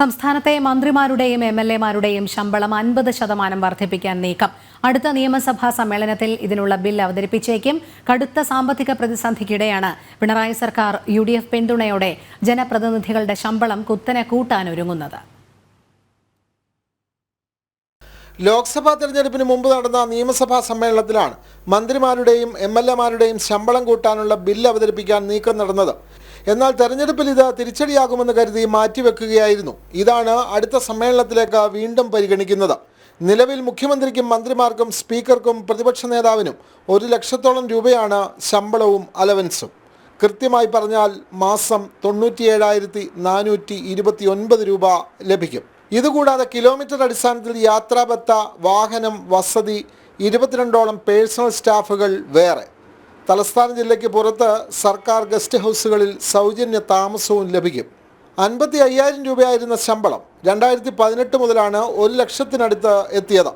സംസ്ഥാനത്തെ മന്ത്രിമാരുടെയും എംഎൽഎമാരുടെയും ശമ്പളം 50% വർദ്ധിപ്പിക്കാൻ നീക്കം. അടുത്ത നിയമസഭാ സമ്മേളനത്തിൽ ഇതിനുള്ള ബിൽ അവതരിപ്പിച്ചേക്കും. കടുത്ത സാമ്പത്തിക പ്രതിസന്ധിക്കിടെയാണ് പിണറായി സർക്കാർ UDF പിന്തുണയോടെ ജനപ്രതിനിധികളുടെ ശമ്പളം കുത്തനെ കൂട്ടാനൊരുങ്ങുന്നത്. ലോക്സഭാ തെരഞ്ഞെടുപ്പിന് മുമ്പ് നടന്ന നിയമസഭാ സമ്മേളനത്തിലാണ് മന്ത്രിമാരുടെയും MLAമാരുടെയും ശമ്പളം കൂട്ടാനുള്ള ബില്ല് അവതരിപ്പിക്കാൻ നീക്കം നടന്നത്. എന്നാൽ തെരഞ്ഞെടുപ്പിൽ ഇത് തിരിച്ചടിയാകുമെന്ന് കരുതി മാറ്റിവെക്കുകയായിരുന്നു. ഇതാണ് അടുത്ത സമ്മേളനത്തിലേക്ക് വീണ്ടും പരിഗണിക്കുന്നത്. നിലവിൽ മുഖ്യമന്ത്രിക്കും മന്ത്രിമാർക്കും സ്പീക്കർക്കും പ്രതിപക്ഷ നേതാവിനും 1 ലക്ഷത്തോളം രൂപയാണ് ശമ്പളവും അലവൻസും. കൃത്യമായി പറഞ്ഞാൽ മാസം 97,429 രൂപ ലഭിക്കും. ഇതുകൂടാതെ കിലോമീറ്റർ അടിസ്ഥാനത്തിൽ യാത്രാബത്ത, വാഹനം, വസതി, 22ഓളം പേഴ്സണൽ സ്റ്റാഫുകൾ വേറെ. തലസ്ഥാന ജില്ലയ്ക്ക് പുറത്ത് സർക്കാർ ഗസ്റ്റ് ഹൗസുകളിൽ സൗജന്യ താമസവും ലഭിക്കും. 55,000 രൂപയായിരുന്ന ശമ്പളം 2018 മുതലാണ് 1 ലക്ഷത്തിനടുത്ത് എത്തിയത്.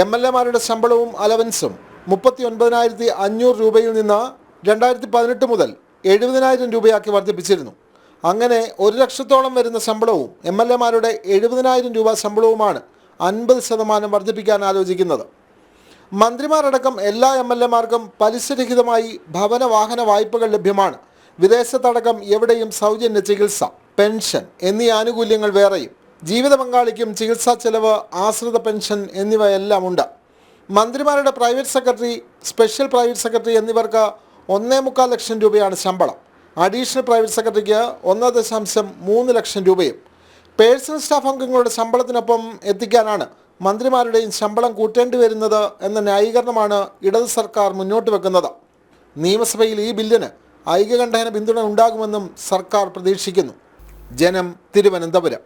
MLAമാരുടെ ശമ്പളവും അലവൻസും 39,500 രൂപയിൽ നിന്ന് 2018 മുതൽ 70,000 രൂപയാക്കി വർദ്ധിപ്പിച്ചിരുന്നു. അങ്ങനെ 1 ലക്ഷത്തോളം വരുന്ന ശമ്പളവും MLAമാരുടെ 70,000 രൂപ ശമ്പളവുമാണ് 50% വർദ്ധിപ്പിക്കാൻ ആലോചിക്കുന്നത്. മന്ത്രിമാരടക്കം എല്ലാ MLAമാർക്കും പലിശരഹിതമായി ഭവന വാഹന വായ്പകൾ ലഭ്യമാണ്. വിദേശത്തടക്കം എവിടെയും സൗജന്യ ചികിത്സ, പെൻഷൻ എന്നീ ആനുകൂല്യങ്ങൾ വേറെയും. ജീവിത പങ്കാളിക്കും ചികിത്സാ ചെലവ്, ആശ്രിത പെൻഷൻ എന്നിവയെല്ലാം ഉണ്ട്. മന്ത്രിമാരുടെ private secretary, special private secretary എന്നിവർക്ക് 1.25 ലക്ഷം രൂപയാണ് ശമ്പളം. അഡീഷണൽ പ്രൈവറ്റ് സെക്രട്ടറിക്ക് 1.3 ലക്ഷം രൂപയും. പേഴ്സണൽ സ്റ്റാഫ് അംഗങ്ങളുടെ ശമ്പളത്തിനൊപ്പം എത്തിക്കാനാണ് മന്ത്രിമാരുടെയും ശമ്പളം കൂട്ടേണ്ടി വരുന്നത് എന്ന ന്യായീകരണമാണ് ഇടത് സർക്കാർ മുന്നോട്ട് വെക്കുന്നത്. നിയമസഭയിൽ ഈ ബില്ലിന് ഐക്യകണ്ഠേന പിന്തുണ ഉണ്ടാകുമെന്നും സർക്കാർ പ്രതീക്ഷിക്കുന്നു. ജനം, തിരുവനന്തപുരം.